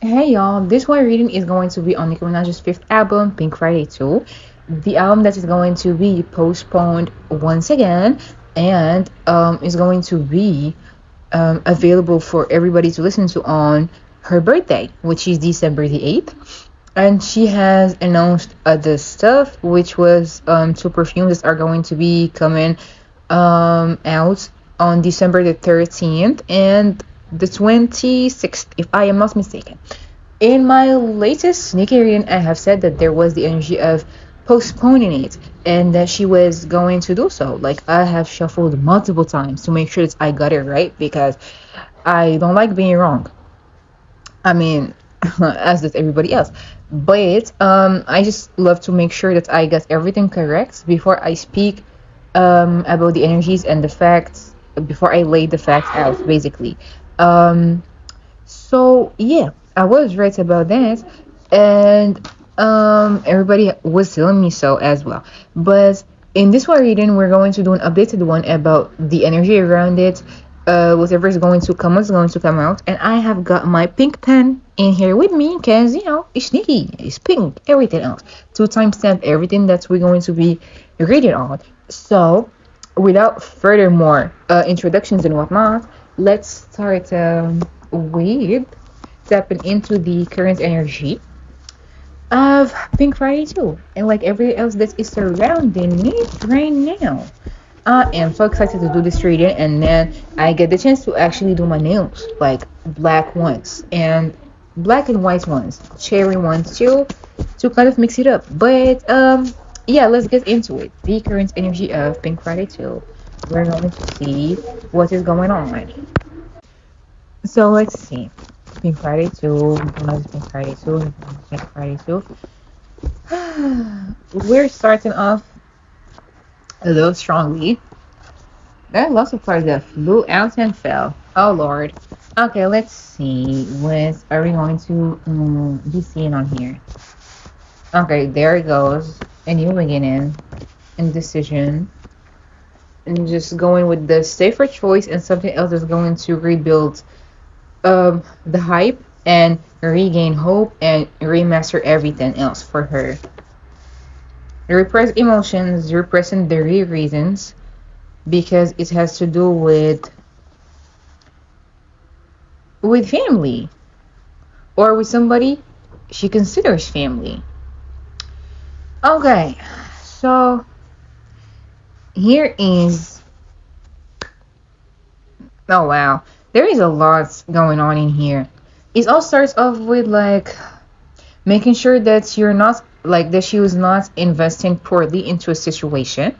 Hey y'all, this one reading is going to be on Nicki Minaj's fifth album, Pink Friday 2. The album that is going to be postponed once again and is going to be available for everybody to listen to on her birthday, which is December the 8th. And she has announced other stuff, which was two perfumes that are going to be coming out on December the 13th and the 26th, if I am not mistaken. In my latest sneaky reading, I have said that there was the energy of postponing it and that she was going to do so. Like, I have shuffled multiple times to make sure that I got it right because I don't like being wrong. I mean, as does everybody else. But I just love to make sure that I get everything correct before I speak about the energies and the facts, before I lay the facts out, basically. Um, so yeah, I was right about that, and everybody was telling me so as well. But in this one reading, we're going to do an updated one about the energy around it. Whatever is going to come out, and I have got my pink pen in here with me because it's sneaky, it's pink, everything else to timestamp everything that we're going to be reading on. So, without further more introductions and whatnot, let's start with tapping into the current energy of Pink Friday 2 and like everything else that is surrounding it right now. I am so excited to do this reading, and then I get the chance to actually do my nails, like black ones and black and white ones, cherry ones too, to kind of mix it up. But yeah, let's get into it. The current energy of Pink Friday 2. We're going to see what is going on. So let's see. Pink Friday 2, Pink Friday 2, Pink Friday 2. We're starting off a little strongly. There are lots of cards that flew out and fell. Oh lord. Okay, let's see. What are we going to be seeing on here? Okay, there it goes. A new beginning. Indecision. And just going with the safer choice and something else that's going to rebuild the hype and regain hope and remaster everything else for her. Repress emotions, repressing the real reasons because it has to do with family or with somebody she considers family. Okay, so here is, oh wow, there is a lot going on in here. It all starts off with like making sure that you're not like that she was not investing poorly into a situation,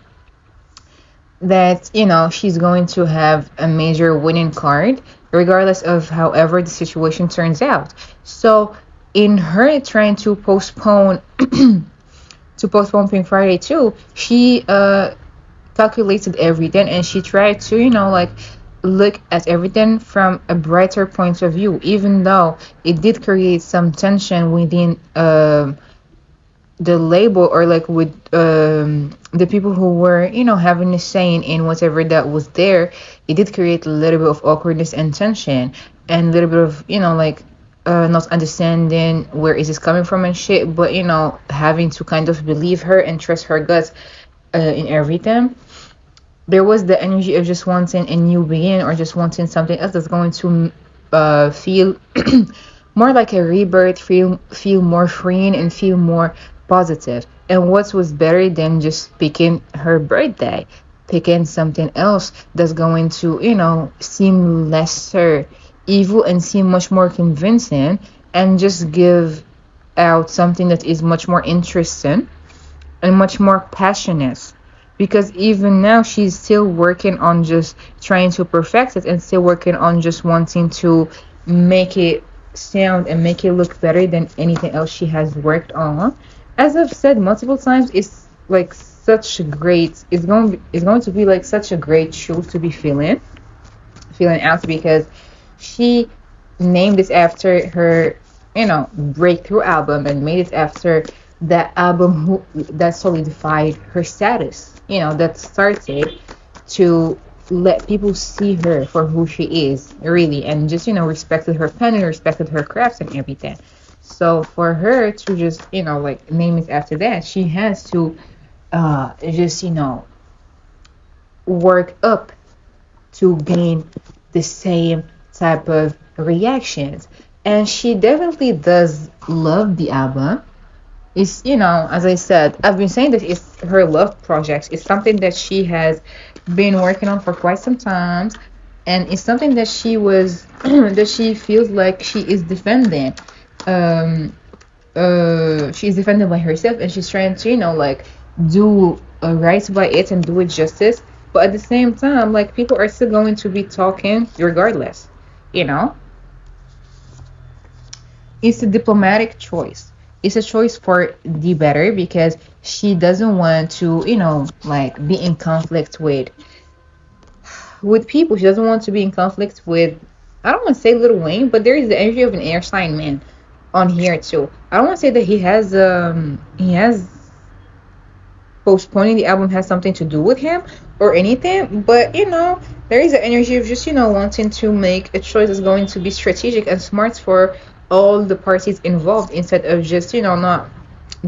that she's going to have a major winning card regardless of however the situation turns out. So in her trying to postpone Pink Friday 2, she calculated everything and she tried to like look at everything from a brighter point of view, even though it did create some tension within the label or like with the people who were having a say in whatever that was there. It did create a little bit of awkwardness and tension and a little bit of like not understanding where is this coming from and shit, but having to kind of believe her and trust her guts in everything. There was the energy of just wanting a new beginning or just wanting something else that's going to feel more like a rebirth, feel more freeing and feel more positive. And what was better than just picking her birthday, picking something else that's going to seem lesser evil and seem much more convincing and just give out something that is much more interesting and much more passionate, because even now she's still working on just trying to perfect it and still working on just wanting to make it sound and make it look better than anything else she has worked on. As I've said multiple times, it's like such a great, it's going to be like such a great show to be feeling out, because she named it after her breakthrough album and made it after that album that solidified her status, that started to let people see her for who she is, really, and just, respected her pen and respected her crafts and everything. So for her to just, like, name it after that, she has to just, work up to gain the same type of reactions. And she definitely does love the album. It's, as I said, I've been saying that it's her love project. It's something that she has been working on for quite some time. And it's something that she was, that she feels like she is defending. Um, she's defended by herself, and she's trying to, like, do right by it and do it justice. But at the same time, like, people are still going to be talking regardless. You know, it's a diplomatic choice. It's a choice for the better, because she doesn't want to, like, be in conflict with people. She doesn't want to be in conflict with, I don't want to say Lil Wayne, but there is the energy of an air sign man on here too. I don't want to say that he has postponing the album has something to do with him or anything, but there is an energy of just, wanting to make a choice that's going to be strategic and smart for all the parties involved, instead of just, not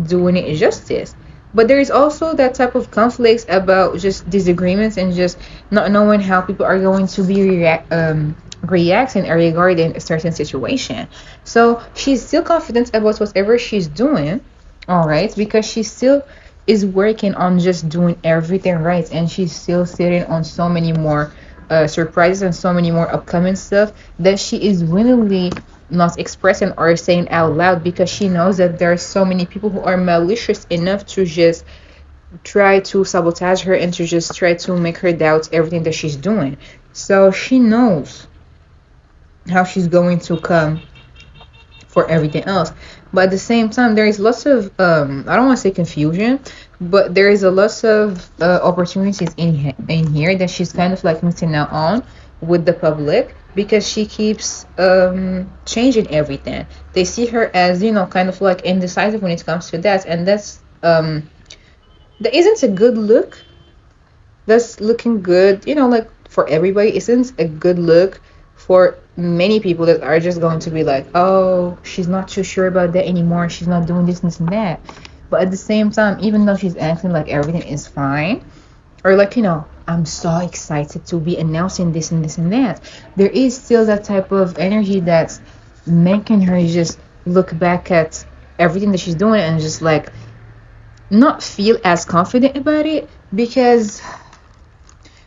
doing it justice. But there is also that type of conflicts about just disagreements and just not knowing how people are going to be reacting regarding a certain situation. So she's still confident about whatever she's doing, all right, because she still is working on just doing everything right, and she's still sitting on so many more surprises and so many more upcoming stuff that she is willingly not expressing or saying out loud, because she knows that there are so many people who are malicious enough to just try to sabotage her and to just try to make her doubt everything that she's doing. So she knows how she's going to come for everything else. But at the same time, there is lots of I don't want to say confusion, but there is a lot of opportunities in here that she's kind of like missing out on with the public, because she keeps changing everything. They see her as, kind of like indecisive when it comes to that, and that isn't a good look. That's looking good, like, for everybody. Isn't a good look for many people that are just going to be like, oh, she's not too sure about that anymore, she's not doing this and that. But at the same time, even though she's acting like everything is fine, or like, I'm so excited to be announcing this and this and that, there is still that type of energy that's making her just look back at everything that she's doing and just like not feel as confident about it, because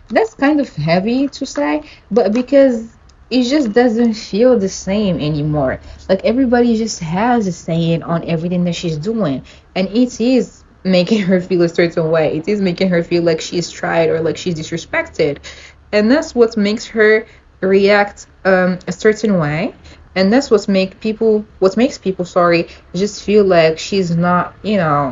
that's kind of heavy to say, but because it just doesn't feel the same anymore. Like, everybody just has a saying on everything that she's doing, and it is making her feel a certain way. It is making her feel like she's tried or like she's disrespected, and that's what makes her react a certain way. And that's what makes people sorry, just feel like she's not,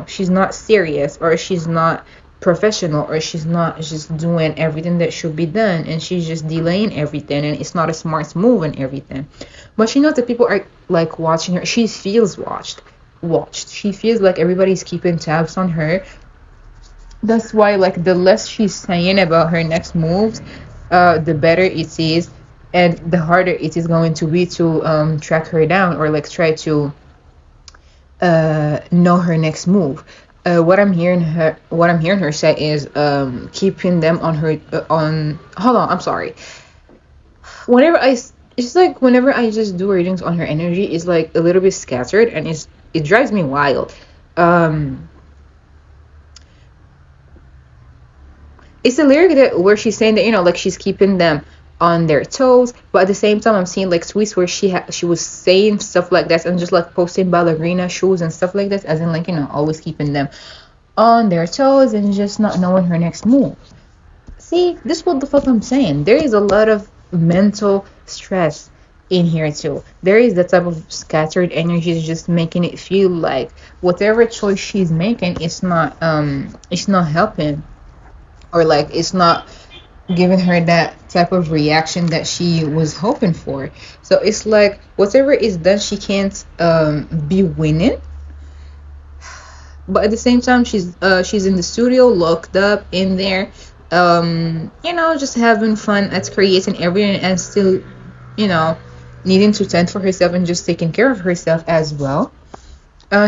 she's not serious, or she's not professional, or she's not just doing everything that should be done, and she's just delaying everything, and it's not a smart move and everything. But she knows that people are like watching her. She feels watched. She feels like everybody's keeping tabs on her. That's why, like, the less she's saying about her next moves, the better it is, and the harder it is going to be to track her down, or like try to know her next move. What I'm hearing her say is keeping them on her on. Hold on, I'm sorry. It's like whenever I just do readings on her energy, it's like a little bit scattered, and it drives me wild. Um, it's a lyric that where she's saying that, like, she's keeping them on their toes, but at the same time, I'm seeing like tweets where she was saying stuff like that, and just like posting ballerina shoes and stuff like that, as in, like, always keeping them on their toes and just not knowing her next move. See, this is what the fuck I'm saying. There is a lot of mental stress in here too. There is that type of scattered energy, just making it feel like whatever choice she's making, it's not helping, or like it's not giving her that type of reaction that she was hoping for. So it's like whatever is done, she can't be winning. But at the same time, she's in the studio, locked up in there, just having fun at creating everything and still, you know, needing to tend for herself and just taking care of herself as well.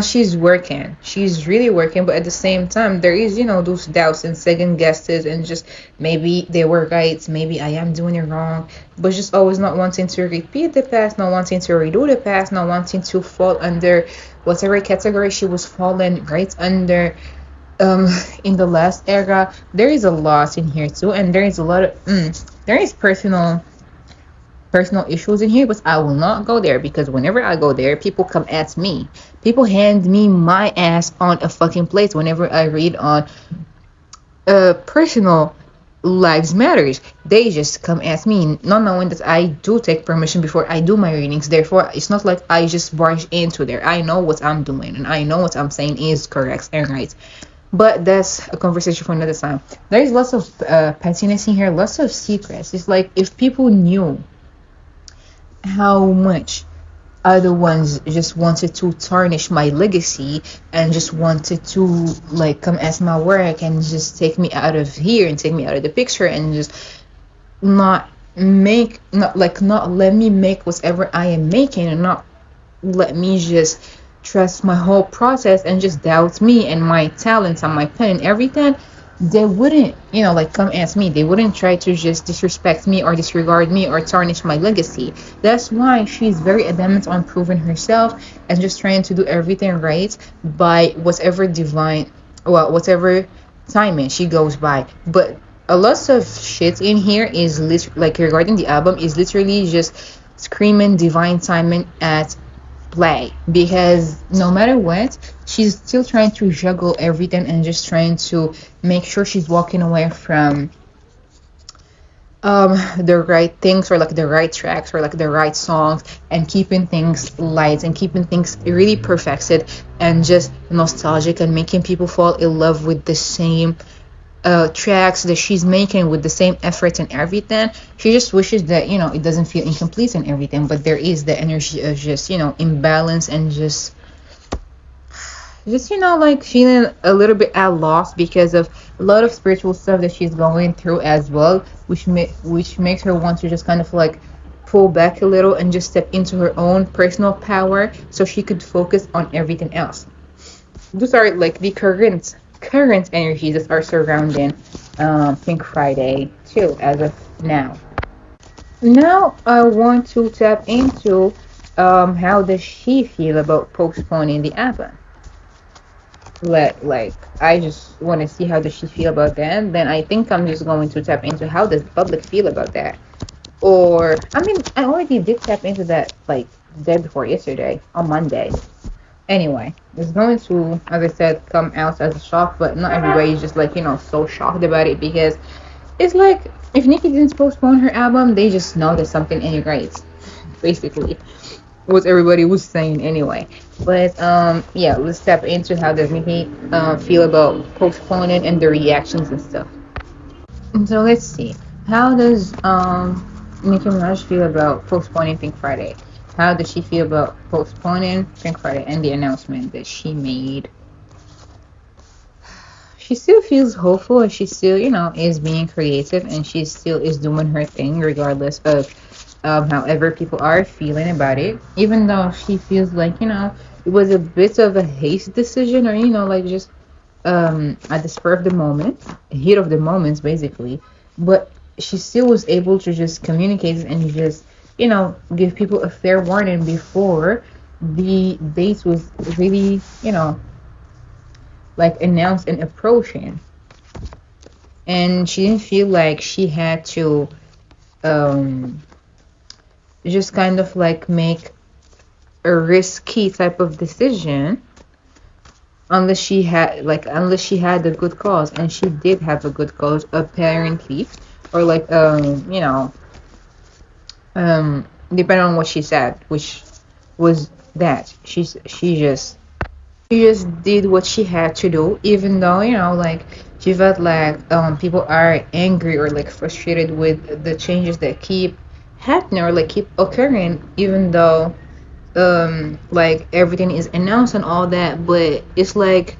She's working. She's really working, but at the same time, there is, those doubts and second guesses, and just maybe they were right, maybe I am doing it wrong, but just always not wanting to repeat the past, not wanting to redo the past, not wanting to fall under whatever category she was falling right under in the last era. There is a lot in here too, and there is a lot of there is personal issues in here, but I will not go there because whenever I go there, people come at me. People hand me my ass on a fucking plate whenever I read on personal lives matters. They just come at me, not knowing that I do take permission before I do my readings. Therefore, it's not like I just barge into there. I know what I'm doing and I know what I'm saying is correct and right. But that's a conversation for another time. There's lots of pettiness in here, lots of secrets. It's like if people knew how much other ones just wanted to tarnish my legacy and just wanted to like come as my work and just take me out of here and take me out of the picture and just not let me make whatever I am making, and not let me just trust my whole process and just doubt me and my talents and my pen and everything, they wouldn't, like come at me. They wouldn't try to just disrespect me or disregard me or tarnish my legacy. That's why she's very adamant on proving herself and just trying to do everything right by whatever timing she goes by. But a lot of shit in here is like regarding the album is literally just screaming divine timing at play, because no matter what, she's still trying to juggle everything and just trying to make sure she's walking away from the right things, or like the right tracks, or like the right songs, and keeping things light and keeping things really perfected and just nostalgic and making people fall in love with the same tracks that she's making with the same effort and everything. She just wishes that it doesn't feel incomplete and everything, but there is the energy of just imbalance and just like feeling a little bit at loss because of a lot of spiritual stuff that she's going through as well, which makes her want to just kind of like pull back a little and just step into her own personal power so she could focus on everything else. Those are like the current energies that are surrounding Pink Friday too as of now. Now I want to tap into how does she feel about postponing the album. Like I just want to see how does she feel about that, and then I think I'm just going to tap into how does the public feel about that. Or I mean, I already did tap into that like the day before yesterday on Monday. Anyway, it's going to, as I said, come out as a shock, but not everybody is just like, so shocked about it, because it's like if Nicki didn't postpone her album, they just know that something ain't right. Basically, what everybody was saying anyway. But yeah, let's step into how does Nicki feel about postponing and the reactions and stuff. And so let's see. How does Nicki Minaj feel about postponing Pink Friday? How does she feel about postponing Pink Friday and the announcement that she made? She still feels hopeful, and she still, is being creative, and she still is doing her thing regardless of however people are feeling about it. Even though she feels like, it was a bit of a haste decision, or, like just at the spur of the moment, heat of the moments, basically. But she still was able to just communicate and just give people a fair warning before the date was really, like announced and approaching. And she didn't feel like she had to just kind of like make a risky type of decision unless she had a good cause, and she did have a good cause apparently, or like depending on what she said, which was that she just did what she had to do, even though like she felt like people are angry or like frustrated with the changes that keep happening or like keep occurring, even though like everything is announced and all that. But it's like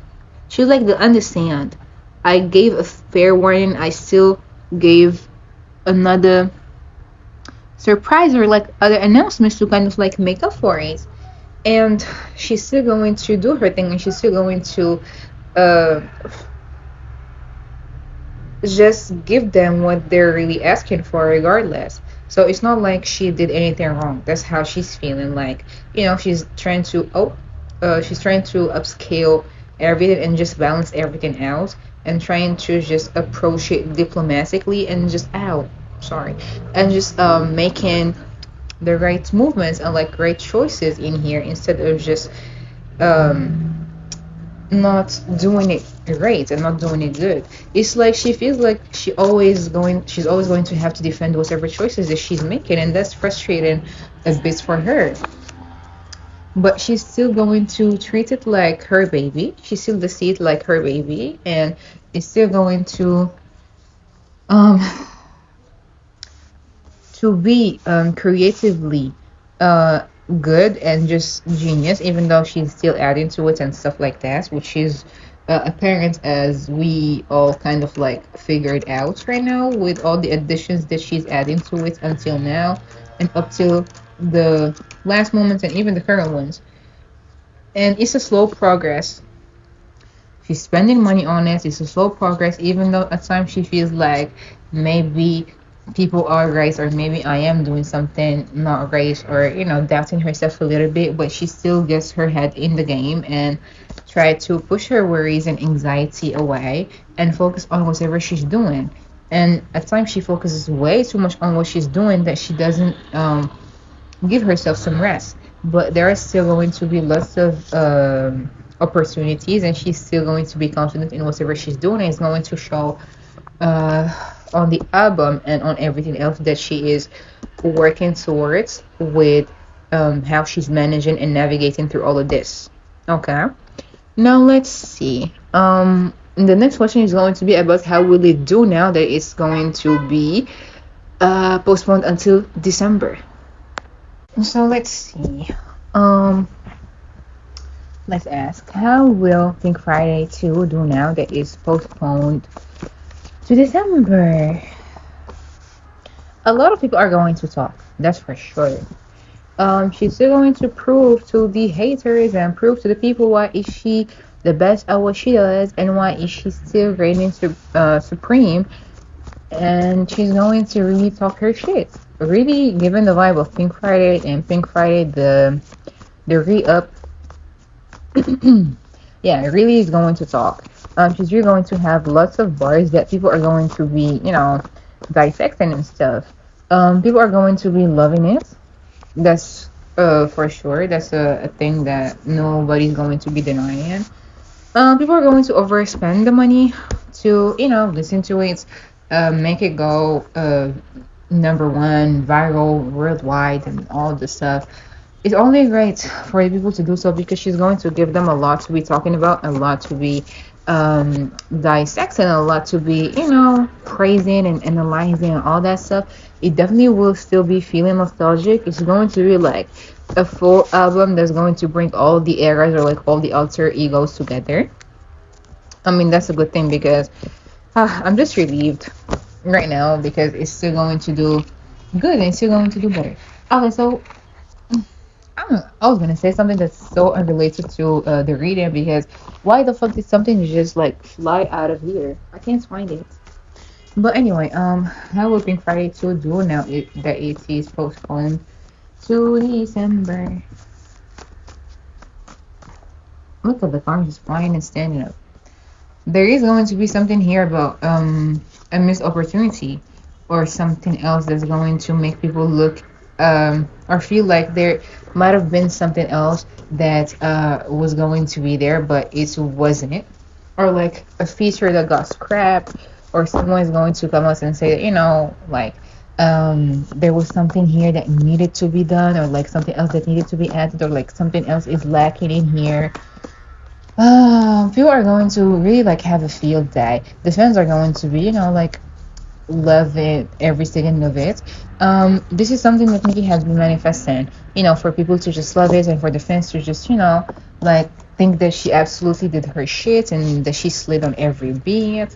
she's like to understand I gave a fair warning, I still gave another surprise or like other announcements to kind of like make up for it. And she's still going to do her thing, and she's still going to uh just give them what they're really asking for regardless. So it's not like she did anything wrong. That's how she's feeling. Like, she's trying to upscale everything and just balance everything out, and trying to just approach it diplomatically and just sorry, and just making the right movements and like right choices in here, instead of just um not doing it great and not doing it good. It's like she feels like she's always going to have to defend whatever choices that she's making, and that's frustrating a bit for her. But she's still going to treat it like her baby. She still does see it like her baby, and is still going um to be creatively uh good and just genius, even though she's still adding to it and stuff like that, which is apparent, as we all kind of like figured out right now with all the additions that she's adding to it until now, and up till the last moments and even the current ones. And it's a slow progress. She's spending money on it. It's a slow progress, even though at times she feels like maybe people are right, or maybe I am doing something not right, or doubting herself a little bit. But she still gets her head in the game and try to push her worries and anxiety away and focus on whatever she's doing. And at times she focuses way too much on what she's doing, that she doesn't give herself some rest. But there are still going to be lots of opportunities, and she's still going to be confident in whatever she's doing, and it's going to show on the album and on everything else that she is working towards with how she's managing and navigating through all of this. Okay, now let's see. The next question is going to be about how will it do now that it's going to be postponed until December. So let's see. Um, let's ask, how will Pink Friday 2 do now that it's postponed to December? A lot of people are going to talk, that's for sure. She's still going to prove to the haters and prove to the people why is she the best at what she does, and why is she still reigning supreme. And she's going to really talk her shit, really giving the vibe of Pink Friday, and Pink Friday the re-up. Yeah, really is going to talk. She's really going to have lots of bars that people are going to be, dissecting and stuff. People are going to be loving it. That's for sure. That's a thing that nobody's going to be denying. People are going to overspend the money to, listen to it, make it go number one, viral, worldwide, and all the stuff. It's only right for people to do so, because she's going to give them a lot to be talking about, a lot to be dissecting, a lot to be, praising and analyzing and all that stuff. It definitely will still be feeling nostalgic. It's going to be like a full album that's going to bring all the eras, or like all the alter egos together. I mean, that's a good thing, because I'm just relieved right now, because it's still going to do good and it's still going to do better. Okay, so I was gonna say something that's so unrelated to the reading, because why the fuck did something just like fly out of here? I can't find it. But anyway, how will Pink Friday 2 do now that it is postponed to December? Look at the car just flying and standing up. There is going to be something here about a missed opportunity, or something else that's going to make people look or feel like there might have been something else that was going to be there, but it wasn't. Or like a feature that got scrapped, or someone is going to come out and say, like there was something here that needed to be done, or like something else that needed to be added, or like something else is lacking in here. People are going to really like have a field day. The fans are going to be, like love it every second of it. This is something that Nicki has been manifesting, for people to just love it, and for the fans to just, like think that she absolutely did her shit and that she slid on every beat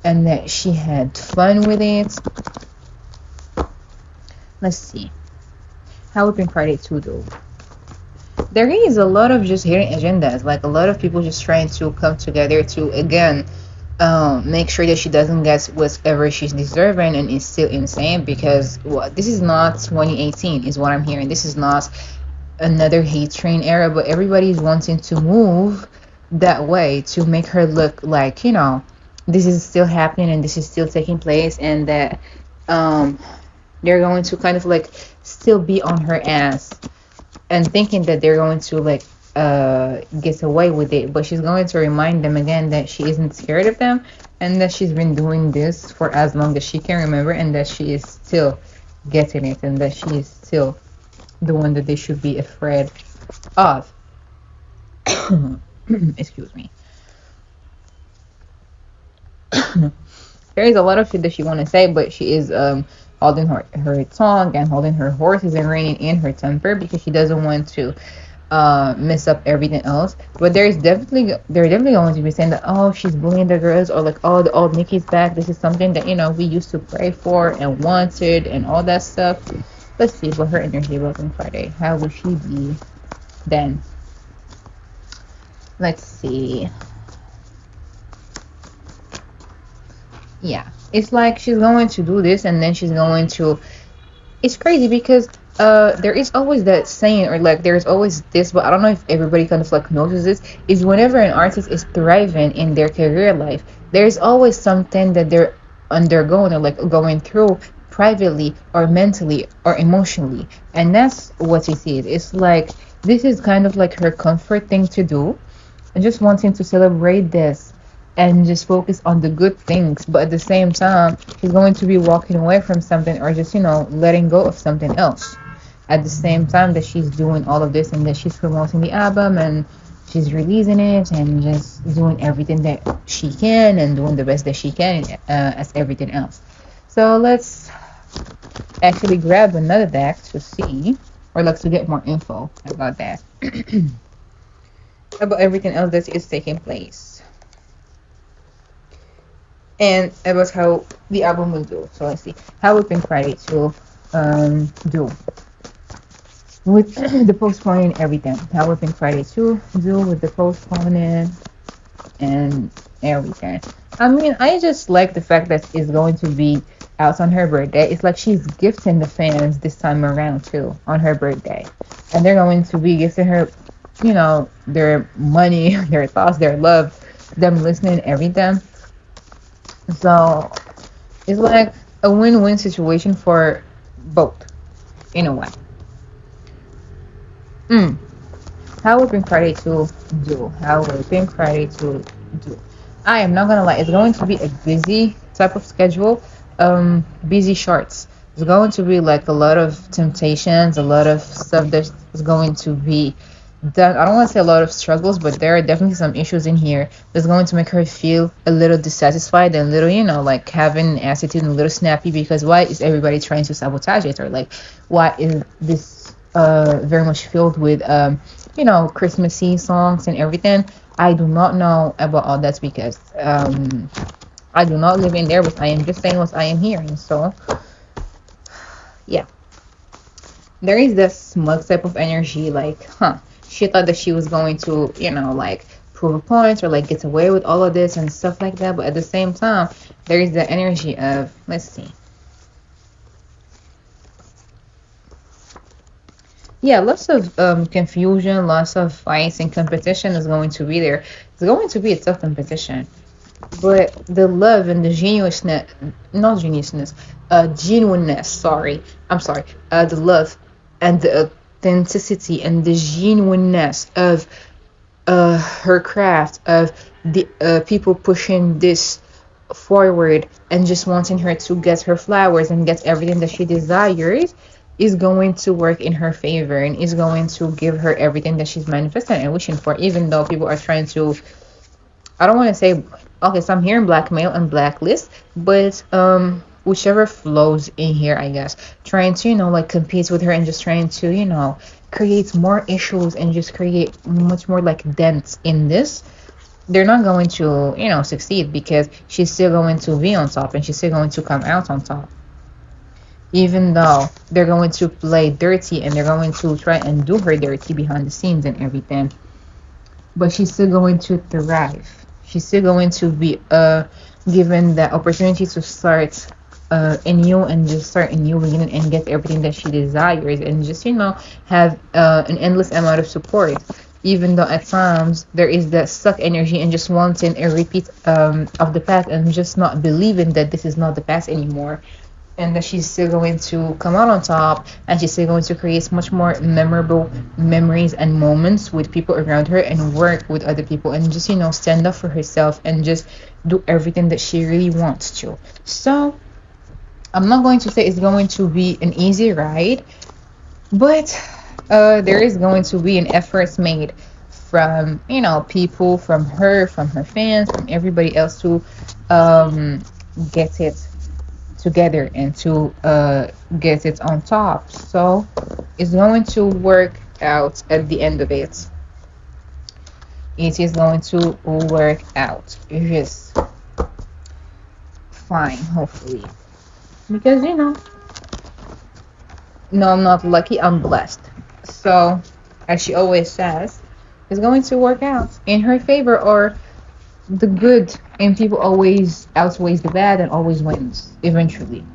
and that she had fun with it. Let's see. How Open Friday 2 though. There is a lot of just hidden agendas, like a lot of people just trying to come together to again make sure that she doesn't get whatever she's deserving, and is still insane because this is not 2018 is what I'm hearing. This is not another hate train era, but everybody's wanting to move that way to make her look like, this is still happening and this is still taking place, and that they're going to kind of like still be on her ass and thinking that they're going to like get away with it, but she's going to remind them again that she isn't scared of them, and that she's been doing this for as long as she can remember, and that she is still getting it, and that she is still the one that they should be afraid of. Excuse me. There is a lot of shit that she want to say, but she is holding her tongue and holding her horses and reining in her temper because she doesn't want to mess up everything else. But they're definitely going to be saying that, oh, she's bullying the girls, or like, oh, the old Nicki's back. This is something that we used to pray for and wanted and all that stuff. Let's see what her energy was on Friday. How will she be then? Let's see. Yeah, it's like she's going to do this, and then she's going to. It's crazy because there is always that saying, or like there's always this, but I don't know if everybody kind of like notices this, is whenever an artist is thriving in their career life, there's always something that they're undergoing or like going through privately or mentally or emotionally, and that's what she sees. It's like this is kind of like her comfort thing to do, and just wanting to celebrate this and just focus on the good things, but at the same time she's going to be walking away from something, or just letting go of something else at the same time that she's doing all of this, and that she's promoting the album and she's releasing it and just doing everything that she can and doing the best that she can as everything else. So let's actually grab another deck to see, or like to get more info about that. About everything else that is taking place, and about how the album will do. So let's see how Open Friday to do with the postponing everything. How Open Friday to do with the postponing and everything. I mean, I just like the fact that it's going to be out on her birthday. It's like she's gifting the fans this time around too on her birthday, and they're going to be gifting her, their money, their thoughts, their love, them listening, everything. So it's like a win-win situation for both, in a way. How Open Friday to do? How Open Friday to do? I am not gonna lie, it's going to be a busy type of schedule. Busy shorts. It's going to be like a lot of temptations, a lot of stuff that's going to be done. I don't want to say a lot of struggles, but there are definitely some issues in here that's going to make her feel a little dissatisfied and a little, like having an attitude and a little snappy, because why is everybody trying to sabotage it? Or like, why is this very much filled with Christmassy songs and everything? I do not know about all that because I do not live in there, but I am just saying what I am hearing. So yeah, there is this smug type of energy, like, she thought that she was going to, like prove a point or like get away with all of this and stuff like that. But at the same time, there is the energy of, let's see. Yeah, lots of confusion, lots of fights, and competition is going to be there. It's going to be a tough competition. But the love and the genuineness, sorry. The love and the authenticity and the genuineness of her craft, of the people pushing this forward and just wanting her to get her flowers and get everything that she desires, is going to work in her favor and is going to give her everything that she's manifesting and wishing for, even though people are trying to, I don't want to say, okay, so I'm hearing blackmail and blacklist, but whichever flows in here, I guess, trying to like compete with her and just trying to creates more issues and just create much more like dents in this, they're not going to, succeed, because she's still going to be on top and she's still going to come out on top. Even though they're going to play dirty and they're going to try and do her dirty behind the scenes and everything, but she's still going to thrive. She's still going to be given the opportunity to start anew and just start a new beginning and get everything that she desires, and just have an endless amount of support. Even though at times there is that stuck energy and just wanting a repeat of the past and just not believing that this is not the past anymore, and that she's still going to come out on top, and she's still going to create much more memorable memories and moments with people around her and work with other people and just stand up for herself and just do everything that she really wants to. So I'm not going to say it's going to be an easy ride, but there is going to be an effort made from people, from her fans, from everybody else to get it together and to get it on top. So it's going to work out at the end of it. It is going to work out just fine, hopefully, because no, I'm not lucky, I'm blessed. So as she always says, it's going to work out in her favor, or the good in people always outweighs the bad and always wins eventually.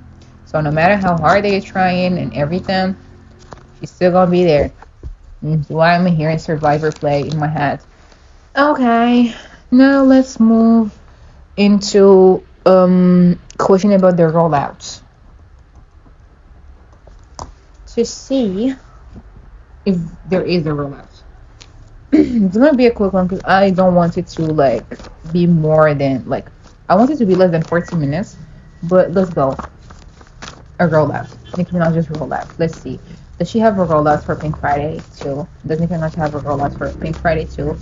So no matter how hard they're trying and everything, she's still gonna be there. That's why I'm hearing survivor play in my head. Okay, now let's move into question about the rollouts, to see if there is a rollout. It's gonna be a quick one because I don't want it to be more than I want it to be less than 40 minutes. But let's go. A rollout. Nicki Minaj just rollout. Let's see. Does she have a rollout for Pink Friday too? Does Nicki Minaj have a rollout for Pink Friday too?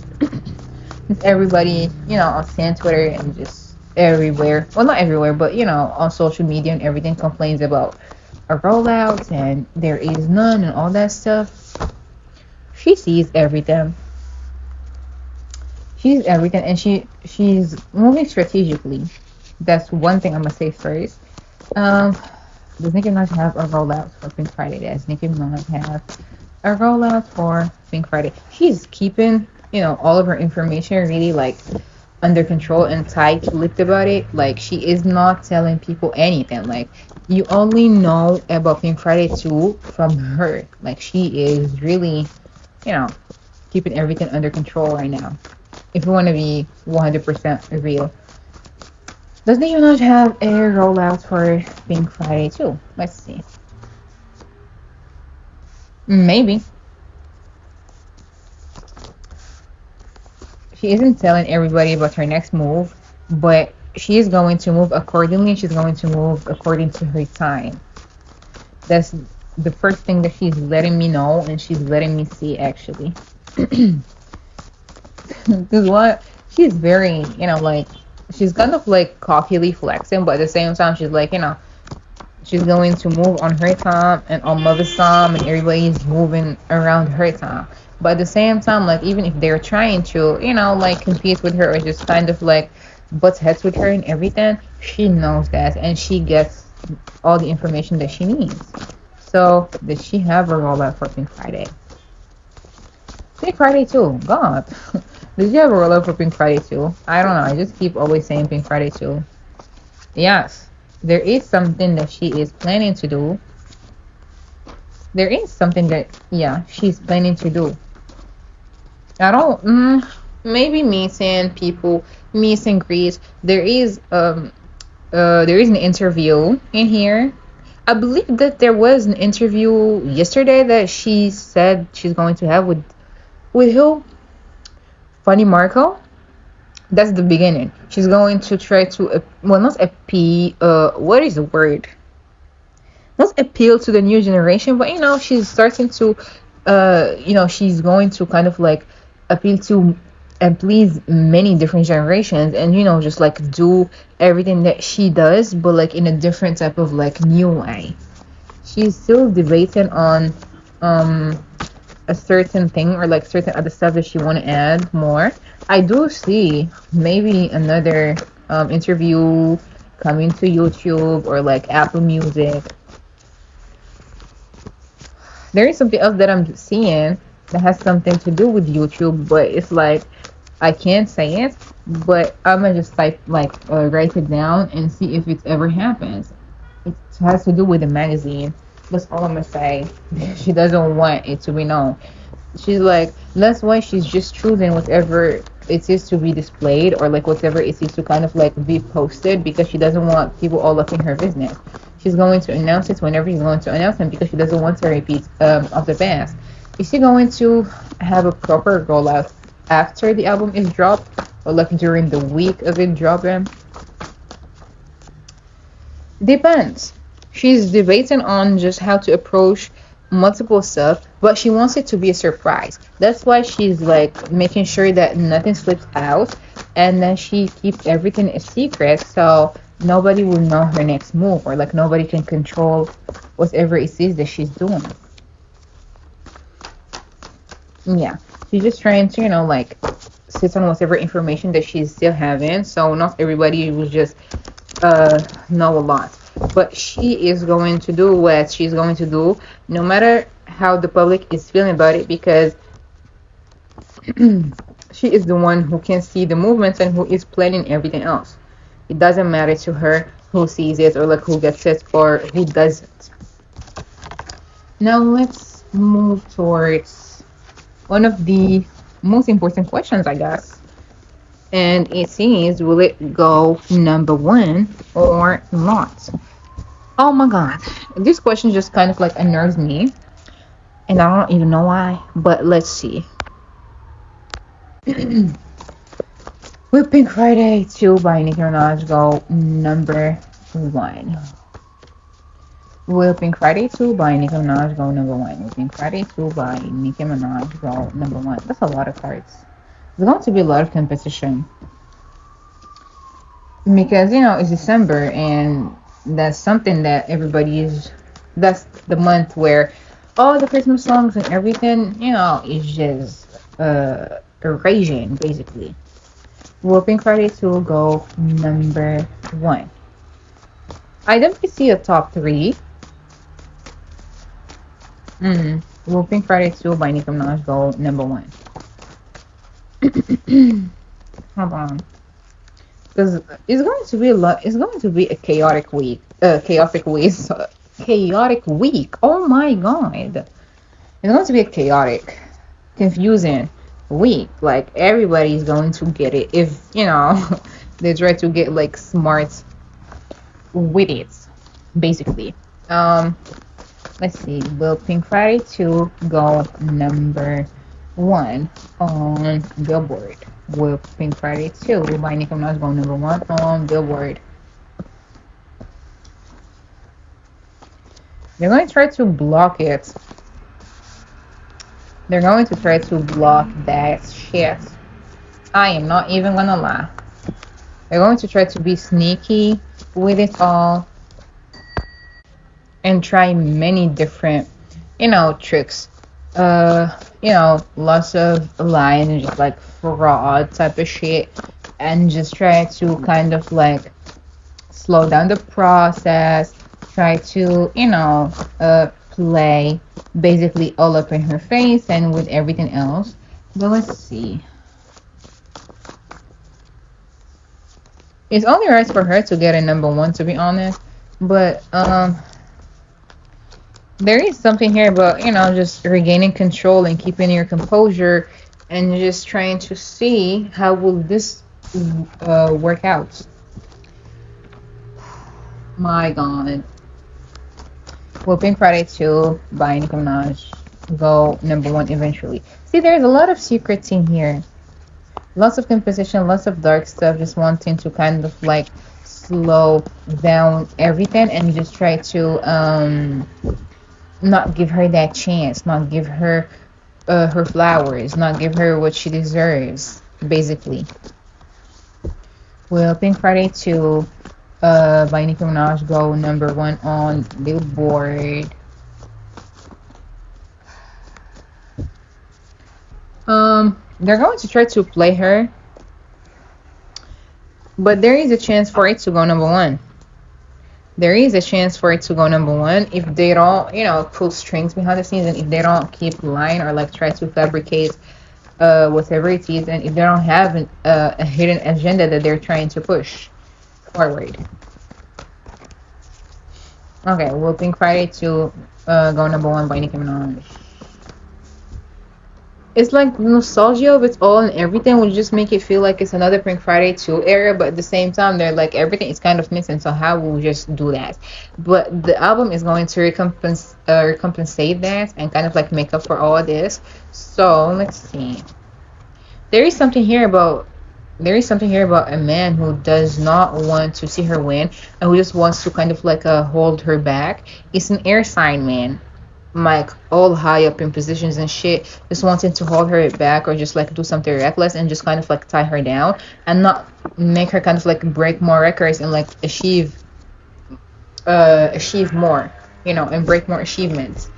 It's everybody, on Twitter and just everywhere. Well, not everywhere, but on social media and everything complains about a rollout and there is none and all that stuff. She sees everything. She's everything, and she's moving strategically. That's one thing I'm gonna say first. Does Nicki Minaj have a rollout for Pink Friday? Does Nicki Minaj have a rollout for Pink Friday? She's keeping all of her information really under control and tight-lipped about it. She is not telling people anything. You only know about Pink Friday 2 from her. She is really keeping everything under control right now, if you want to be 100% real. Does Nicki Minaj have a rollout for Pink Friday too? Let's see. Maybe. She isn't telling everybody about her next move, but she is going to move accordingly. She's going to move according to her time. That's the first thing that she's letting me know, and she's letting me see, actually. Because what she's very, she's kind of cockily flexing, but at the same time, she's she's going to move on her time and on mother's time, and everybody's moving around her time. But at the same time, even if they're trying to, compete with her or just kind of butt heads with her and everything, she knows that and she gets all the information that she needs. So, does she have a rollout for Pink Friday? Pink Friday too. God. Did you have a rollout for Pink Friday too? I don't know. I just keep always saying Pink Friday too. Yes. There is something that she is planning to do. There is something that, she's planning to do. I don't, maybe meeting people, meet and greet. There is an interview in here. I believe that there was an interview yesterday that she said she's going to have with who? Funny Marco. That's the beginning. She's going to try to, not appeal, what is the word? Not appeal to the new generation, but, she's starting to, she's going to kind of appeal to and please many different generations, and just do everything that she does, but in a different type of new way. She's still debating on a certain thing or like certain other stuff that she want to add more. I do see maybe another interview coming to YouTube or like Apple Music. There is something else that I'm seeing that has something to do with YouTube, but it's like I can't say it, but I'm gonna just type like write it down and see if it ever happens. It has to do with the magazine. That's all I'm gonna say. She doesn't want it to be known. She's like, that's why she's just choosing whatever it is to be displayed or like whatever it is to kind of like be posted because she doesn't want people all up in her business. She's going to announce it whenever she's going to announce it because she doesn't want to repeat of the past. Is she going to have a proper rollout after the album is dropped or like during the week of it dropping? Depends. She's debating on just how to approach multiple stuff, but she wants it to be a surprise. That's why she's like making sure that nothing slips out and then she keeps everything a secret so nobody will know her next move or like nobody can control whatever it is that she's doing. Yeah. She's just trying to, like sit on whatever information that she's still having so not everybody will just know a lot. But she is going to do what she's going to do no matter how the public is feeling about it because she is the one who can see the movements and who is planning everything else. It doesn't matter to her who sees it or like who gets it or who doesn't. Now let's move towards one of the most important questions, I guess. And it says, will it go number one or not? Oh my god. This question just kind of like unnerves me. And I don't even know why. But let's see. Will Pink Friday 2 by Nicki Minaj go number one? Will Pink Friday 2 by Nicki Minaj go number one? Will Pink Friday 2 by Nicki Minaj go number one? That's a lot of cards. There's going to be a lot of competition. Because, it's December and that's something that that's the month where all the Christmas songs and everything, is just raging, basically. Will Pink Friday 2 go number one? I definitely see a top three. Will Pink Friday 2 by Nicki Minaj go number one? Hold on. Because it's going to be a chaotic week. Chaotic week. Oh my god. It's going to be a chaotic, confusing week. Like everybody's going to get it if, they try to get like smart with it. Basically. Let's see. Will Pink Friday 2 go number one on Billboard? Will Pink Friday 2 by Nicki Minaj go number one on Billboard? They're going to try to block it. They're going to try to block that shit. I am not even gonna lie. They're going to try to be sneaky with it all and try many different, tricks. Lots of lies and just like fraud type of shit and just try to kind of like slow down the process, try to, play basically all up in her face and with everything else. But let's see. It's only right for her to get a number one, to be honest. But there is something here about, just regaining control and keeping your composure and just trying to see how will this work out. My god. Will Pink Friday 2 by Nicki Minaj go number one eventually? See, there's a lot of secrets in here. Lots of composition, lots of dark stuff, just wanting to kind of like slow down everything and just try to not give her that chance, not give her her flowers, not give her what she deserves, basically. Will Pink Friday 2 by Nicki Minaj go number one on Billboard? They're going to try to play her, but there is a chance for it to go number one. There is a chance for it to go number one if they don't, pull strings behind the scenes, and if they don't keep lying or like try to fabricate whatever it is, and if they don't have a hidden agenda that they're trying to push forward. Okay, we'll Pink Friday to go number one by Nicki Minaj. It's like nostalgia of it all, and everything would just make it feel like it's another Pink Friday 2 era, but at the same time they're like everything is kind of missing, so how will we just do that? But the album is going to recompensate that and kind of like make up for all of this. So let's see. There is something here about a man who does not want to see her win, and who just wants to kind of like hold her back. It's an air sign man, like all high up in positions and shit, just wanting to hold her back or just like do something reckless and just kind of like tie her down and not make her kind of like break more records and like achieve more, and break more achievements.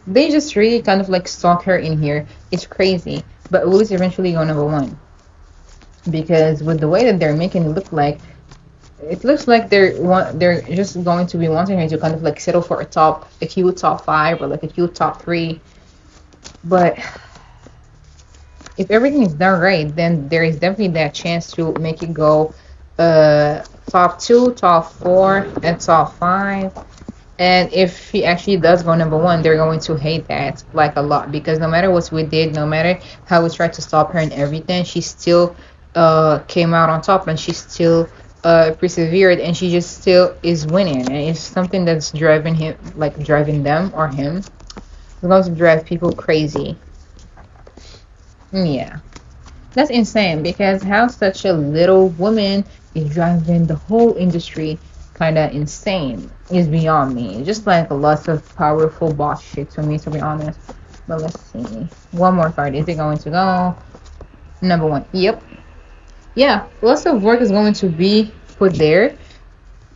They just really kind of like stalk her in here. It's crazy, but will it eventually go number one? Because with the way that they're making it look like, it looks like they're just going to be wanting her to kind of like settle for a cute top 5 or like a cute top 3. But if everything is done right, then there is definitely that chance to make it go top 2, top 4, and top 5. And if he actually does go number one, they're going to hate that like a lot, because no matter what we did, no matter how we tried to stop her and everything, she still came out on top, and she still persevered, and she just still is winning. And it's something that's driving them or him. It's going to drive people crazy. Yeah, that's insane, because how such a little woman is driving the whole industry kind of insane is beyond me. Just like lots of powerful boss shit to me, to be honest. But let's see. One more card. Is it going to go number one? Yep. Yeah, lots of work is going to be put there,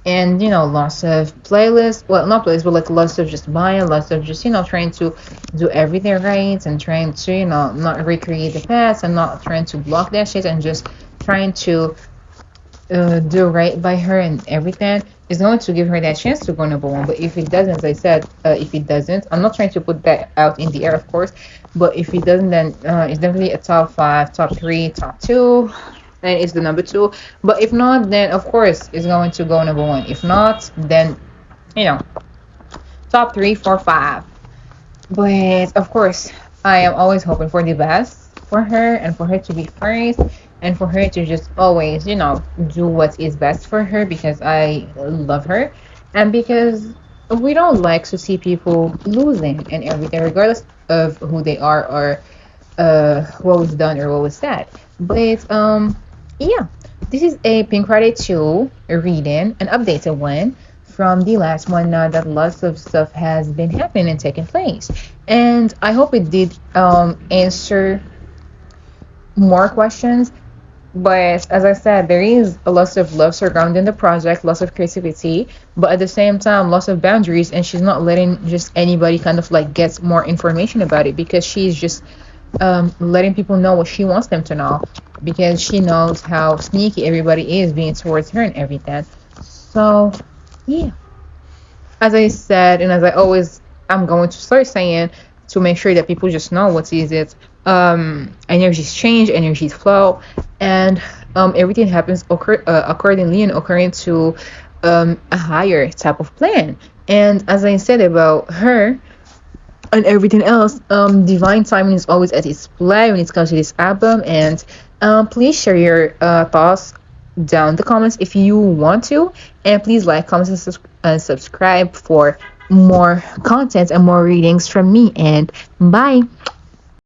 and lots of playlists, well, not playlists, but like lots of just buying, lots of just trying to do everything right, and trying to not recreate the past, and not trying to block that shit, and just trying to do right by her and everything is going to give her that chance to go number one. But if it doesn't, as I said, if it doesn't, I'm not trying to put that out in the air, of course, but if it doesn't, then it's definitely a top 5, top 3, top 2, and it's the number 2. But if not, then of course it's going to go number one. If not, then top 3, 4, 5. But of course, I am always hoping for the best for her, and for her to be first, and for her to just always do what is best for her, because I love her, and because we don't like to see people losing and everything, regardless of who they are or what was done or what was said. But yeah, this is a Pink Friday 2 reading, an updated one from the last one, now that lots of stuff has been happening and taking place, and I hope it did answer more questions. But as I said, there is a lot of love surrounding the project, lots of creativity, but at the same time, lots of boundaries, and she's not letting just anybody kind of like get more information about it, because she's just letting people know what she wants them to know, because she knows how sneaky everybody is being towards her and everything. So yeah, as I said, and as I'm going to start saying, to make sure that people just know what is it, energies change, energies flow, and everything happens accordingly and occurring to a higher type of plan. And as I said about her and everything else, divine timing is always at its play when it comes to this album. And please share your thoughts down in the comments if you want to, and please like, comment, and subscribe for more content and more readings from me. And bye.